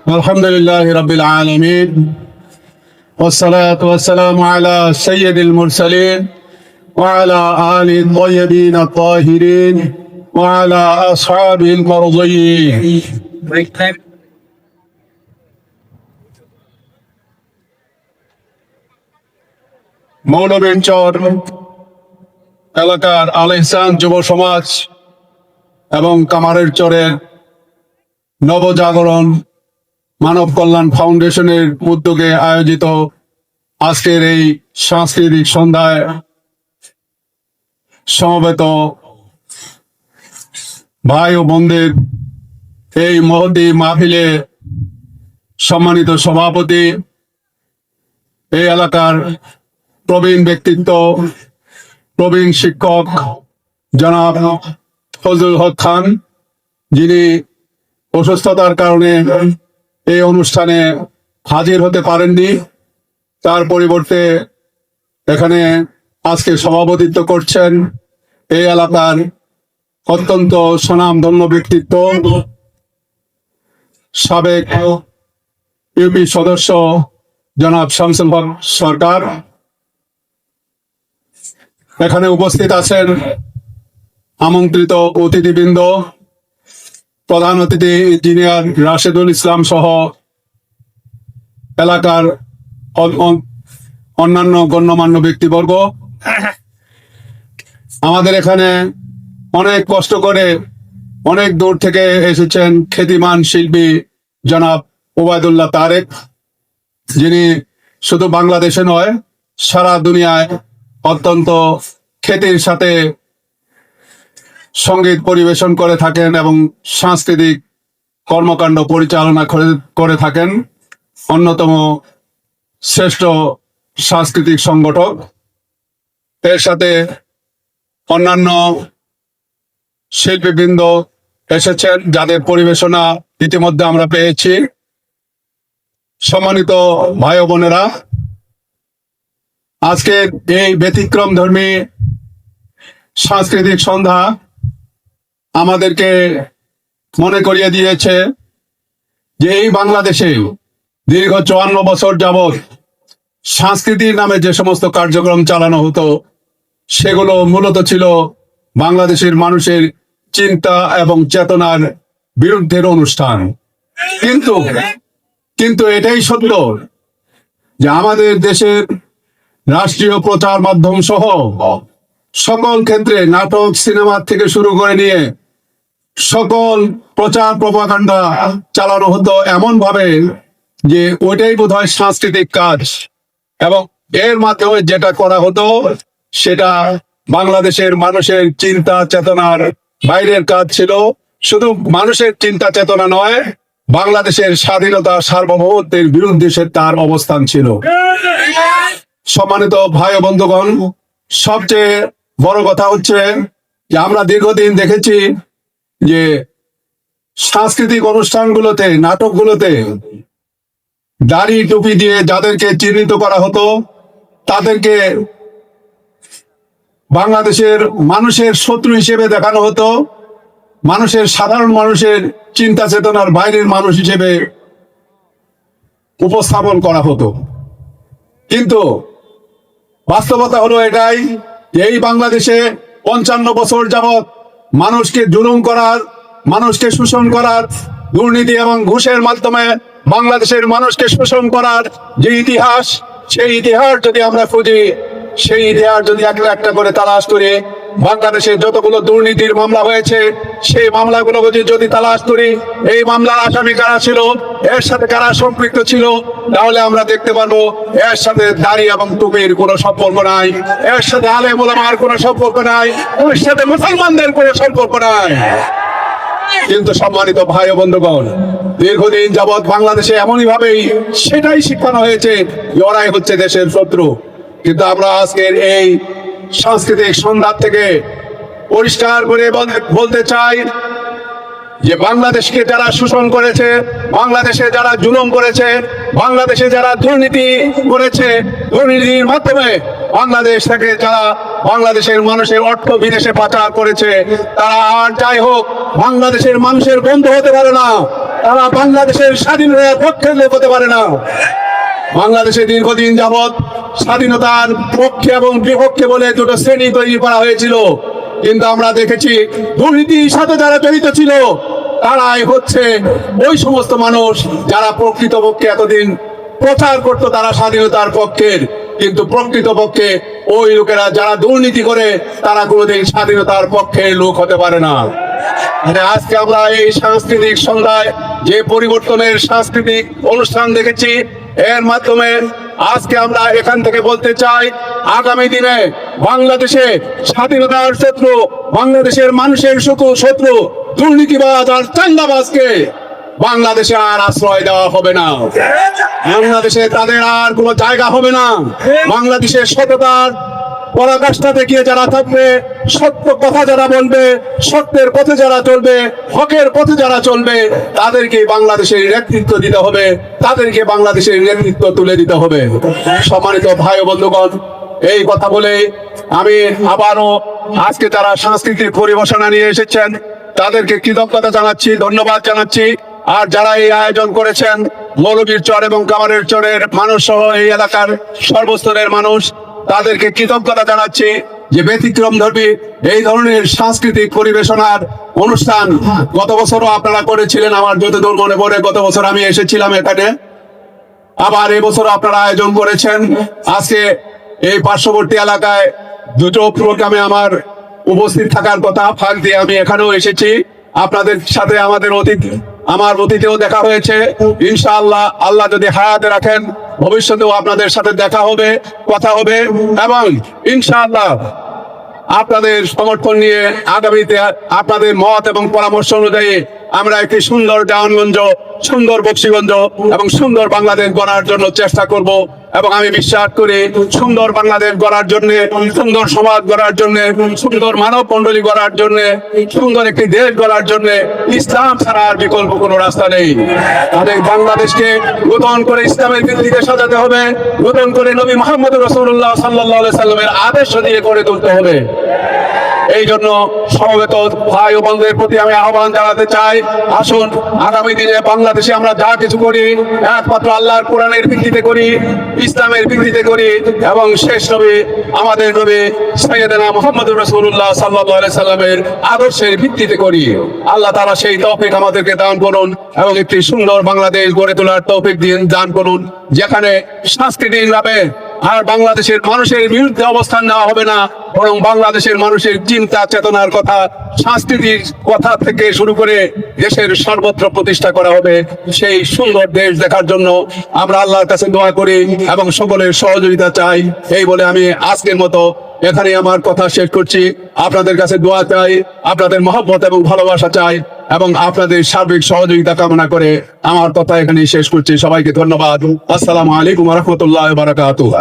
الحمد لله رب العالمين والصلاة والسلام على سيد المرسلين وعلى آل الطيبين الطاهرين وعلى أصحابه المرضيين মৌলভীরচর এলাকার আল ইহসান যুব সমাজ এবং কামারের চরের নবজাগরণ মানব কল্যাণ ফাউন্ডেশনের উদ্যোগে আয়োজিত আজকের এই সাংস্কৃতিক সন্ধ্যায় সমবেত ভাই ও বোনদের এই মহতী মাহফিলে সম্মানিত সভাপতি, এই এলাকার প্রবীণ ব্যক্তিত্ব, প্রবীণ শিক্ষক জনাব ফজলুল হক খান, যিনি অসুস্থতার কারণে এই অনুষ্ঠানে হাজির হতে পারেননি, তার পরিবর্তে এখানে আজকে সভাপতিত্ব করছেন এই এলাকার অত্যন্ত স্বনামধন্য ব্যক্তিত্ব, সাবেক ইউপি সদস্য জনাব শামসুল হক সরকার। এখানে উপস্থিত আছেন আমন্ত্রিত অতিথিবৃন্দ, প্রধান অতিথি ইঞ্জিনিয়ার রাশেদুল ইসলাম সহ এলাকার অন্যান্য গণ্যমান্য ব্যক্তিবর্গ। আমাদের এখানে অনেক কষ্ট করে অনেক দূর থেকে এসেছেন খ্যাতিমান শিল্পী জনাব ওবায়দুল্লাহ তারেক, যিনি শুধু বাংলাদেশে নয় সারা দুনিয়ায় অত্যন্ত খ্যাতির সাথে সঙ্গীত পরিবেশন করে থাকেন এবং সাংস্কৃতিক কর্মকাণ্ড পরিচালনা করে থাকেন। অন্যতম শ্রেষ্ঠ সাংস্কৃতিক সংগঠক। এর সাথে অন্যান্য শিল্পীবৃন্দ এসেছেন, যাদের পরিবেশনা ইতিমধ্যে আমরা পেয়েছি। সম্মানিত ভাই ও বোনেরা, আজকের এই ব্যতিক্রম ধর্মী সাংস্কৃতিক সন্ধ্যা আমাদেরকে মনে করিয়ে দিয়েছে যে এই বাংলাদেশে দীর্ঘ 54 বছর যাবৎ সংস্কৃতির নামে যে সমস্ত কার্যক্রম চালানো হতো সেগুলো মূলত ছিল বাংলাদেশের মানুষের চিন্তা এবং চেতনার বিরুদ্ধের অনুষ্ঠান। কিন্তু এটাই সত্য যে আমাদের দেশের রাষ্ট্রীয় প্রচার মাধ্যম সহ সকল ক্ষেত্রে নাটক, সিনেমা থেকে শুরু করে নিয়ে সকল প্রচার প্রপাগান্ডা চালানো হতো এমন ভাবে যে ওইটাই বোধহয় সাংস্কৃতিক কাজ, এবং এর মাধ্যমে যেটা করা হতো সেটা বাংলাদেশের মানুষের চিন্তা চেতনার বাইরের কাজ ছিল। শুধু মানুষের চিন্তা চেতনা নয়, বাংলাদেশের স্বাধীনতা সার্বভৌমত্বের বিরুদ্ধে তার অবস্থান ছিল। সম্মানিত ভাই ও বন্ধুগণ, সবচেয়ে বড় কথা হচ্ছে যে আমরা দীর্ঘদিন দেখেছি যে সাংস্কৃতিক অনুষ্ঠানগুলোতে, নাটকগুলোতে দাড়ি টুপি দিয়ে যাদেরকে চিহ্নিত করা হতো তাদেরকে বাংলাদেশের মানুষের শত্রু হিসেবে দেখানো হতো, মানুষের সাধারণ মানুষের চিন্তা চেতনার বাইরের মানুষ হিসেবে উপস্থাপন করা হতো। কিন্তু বাস্তবতা হলো এটাই যে এই বাংলাদেশে 55 বছর যাবৎ মানুষকে জুলুম করার, মানুষকে শোষণ করার, দুর্নীতি এবং ঘুষের মাধ্যমে বাংলাদেশের মানুষকে শোষণ করার যে ইতিহাস, সেই ইতিহাস যদি আমরা খুঁজি, সেই ইতিহাস যদি একটা একটা করে তালাশ করি, বাংলাদেশে যতগুলো দুর্নীতির মামলা হয়েছে সেই মামলাগুলো যদি তালাশ করি, এই মামলার আসামি কারা ছিল, এর সাথে কারা সম্পৃক্ত ছিল, তাহলে আমরা দেখতে পারবো এর সাথে দাড়ি এবং টুপির কোনো সম্পর্ক নাই, এর সাথে আলেম ওলামার কোনো সম্পর্ক নাই, এর সাথে মুসলমানদের কোনো সম্পর্ক নাই। কিন্তু সম্মানিত ভাই ও বন্ধুগণ, দীর্ঘদিন যাবৎ বাংলাদেশে এমনই ভাবেই সেটাই শিখানো হয়েছে যে ওরাই হচ্ছে দেশের শত্রু। কিন্তু আমরা আজকের এই সাংস্কৃতিক সন্ধ্যা থেকে পরিষ্কার করে বলতে চাই যে বাংলাদেশকে যারা শোষণ করেছে, বাংলাদেশে যারা জুলুম করেছে, বাংলাদেশে যারা দুর্নীতি করেছে, দুর্নীতির মাধ্যমে বাংলাদেশ থেকে যারা বাংলাদেশের মানুষের অর্থ বিদেশে পাচার করেছে, তারা আর যাই হোক বাংলাদেশের মানুষের বন্ধু হতে পারে না। তারা বাংলাদেশের স্বাধীনতার পক্ষের লোক হতে পারে না। বাংলাদেশে দীর্ঘদিন যাবৎ স্বাধীনতার পক্ষে এবং বিপক্ষে বলে দুটো শ্রেণী তৈরি করা হয়েছিল, কিন্তু আমরা দেখেছি দুর্নীতির সাথে যারা জড়িত ছিল তারাই হচ্ছে ওই সমস্ত মানুষ যারা প্রকৃতপক্ষে এতদিন প্রচার করত তারা স্বাধীনতার পক্ষের, কিন্তু প্রকৃতপক্ষে ওই লোকেরা যারা দুর্নীতি করে তারা কোনোদিন স্বাধীনতার পক্ষের লোক হতে পারে না। মানে আজকে আমরা এই সাংস্কৃতিক সন্ধ্যায় যে পরিবর্তনের সাংস্কৃতিক অনুষ্ঠান দেখেছি, এর মাধ্যমে আজকে আমরা এখান থেকে বলতে চাই আগামী দিনে বাংলাদেশে স্বাধীনতার শত্রু, বাংলাদেশের মানুষের শত্রু দুর্নীতিবাজ আর চাঁদাবাজকে বাংলাদেশে আর আশ্রয় দেওয়া হবে না। বাংলাদেশে তাদের আর কোনো জায়গা হবে না। বাংলাদেশের সততার পরাকাষ্ঠা দেখিয়ে যারা থাকবে, সত্য কথা যারা বলবে, সত্যের পথে যারা চলবে, হকের পথে যারা চলবে, তাদেরকে বাংলাদেশের নেতৃত্ব দিতে হবে, তাদেরকে বাংলাদেশের নেতৃত্ব তুলে দিতে হবে। সম্মানিত ভাই ও বন্ধুগণ, এই কথা বলে আমি আবারও আজকে যারা সাংস্কৃতিক পরিবেশনা নিয়ে এসেছেন তাদেরকে কৃতজ্ঞতা জানাচ্ছি, ধন্যবাদ জানাচ্ছি। আর যারা এই আয়োজন করেছেন, মৌলভীর চর এবং কামারের চরের মানুষ সহ এই এলাকার সর্বস্তরের মানুষ, তাদেরকে কৃতজ্ঞতা জানাচ্ছি যে ব্যতিক্রম ধর্মী এই ধরনের সাংস্কৃতিক পরিবেশনার অনুষ্ঠান গত বছরও আপনারা করেছিলেন। আমার যতদূর মনে পড়ে গত বছর আমি এসেছিলাম এখানে, আবার এবছর আপনারা আয়োজন করেছেন। আজকে এই পার্শ্ববর্তী এলাকায় দুটো প্রোগ্রামে আমার উপস্থিত থাকার কথা, ফাঁক দিয়ে আমি এখানেও এসেছি। আপনাদের সাথে আমার অতীতেও দেখা হয়েছে। ইনশাআল্লাহ আল্লাহ যদি হায়াতে রাখেন ভবিষ্যতেও আপনাদের সাথে দেখা হবে, কথা হবে, এবং ইনশাআল্লাহ আপনাদের সমর্থন নিয়ে আগামীতে আপনাদের মত এবং পরামর্শ অনুযায়ী আমরা একটি সুন্দর দেওয়ানগঞ্জ, সুন্দর বক্সিগঞ্জ এবং সুন্দর বাংলাদেশ গড়ার জন্য চেষ্টা করব। এবং আমি বিশ্বাস করি সুন্দর বাংলাদেশ গড়ার জন্য, সুন্দর সমাজ গড়ার জন্য, সুন্দর মানব মণ্ডলী গড়ার জন্য, সুন্দর একটি দেশ গড়ার জন্য ইসলাম ছাড়া আর বিকল্প কোনো রাস্তা নেই। তাদের বাংলাদেশকে নতুন করে ইসলামের ভিত্তিতে সাজাতে হবে, নতুন করে নবী মুহাম্মদ রাসূলুল্লাহ সাল্লাল্লাহু আলাইহি সাল্লামের আদর্শ দিয়ে গড়ে তুলতে হবে। এই জন্য সমবেত ভাই ও বোনদের প্রতি আমি আহ্বান জানাতে চাই, আসুন আগামী দিনে বাংলাদেশে আমরা যা কিছু করি একমাত্র আল্লাহর কোরআনের ভিত্তিতে করি, ইসলামের ভিত্তিতে করি, এবং শেষ নবী আমাদের নবী সাইয়েদনা মুহাম্মদুর রাসূলুল্লাহ সাল্লাল্লাহু আলাইহি সাল্লামের আদর্শের ভিত্তিতে করি। আল্লাহ তাআলা সেই তৌফিক আমাদেরকে দান করুন এবং একটি সুন্দর বাংলাদেশ গড়ে তোলার তৌফিক দান করুন, যেখানে সাংস্কৃতিক ভাবে আর বাংলাদেশের মানুষের বিরুদ্ধে অবস্থান নেওয়া হবে না, বরং বাংলাদেশের মানুষের চিন্তা চেতনার কথা, সংস্কৃতির কথা থেকে শুরু করে দেশের সর্বত্র প্রতিষ্ঠা করা হবে। সেই সুন্দর দেশ দেখার জন্য আমরা আল্লাহর কাছে দোয়া করি এবং সকলের সহযোগিতা চাই। এই বলে আমি আজকের মতো এখানে আমার কথা শেষ করছি। আপনাদের কাছে দোয়া চাই, আপনাদের মহব্বত এবং ভালোবাসা চাই, এবং আপনাদের সার্বিক সহযোগিতা কামনা করে আমার কথা এখানে শেষ করছি। সবাইকে ধন্যবাদ। আসসালামু আলাইকুম ওয়া রাহমাতুল্লাহি ওয়া বারাকাতুহু।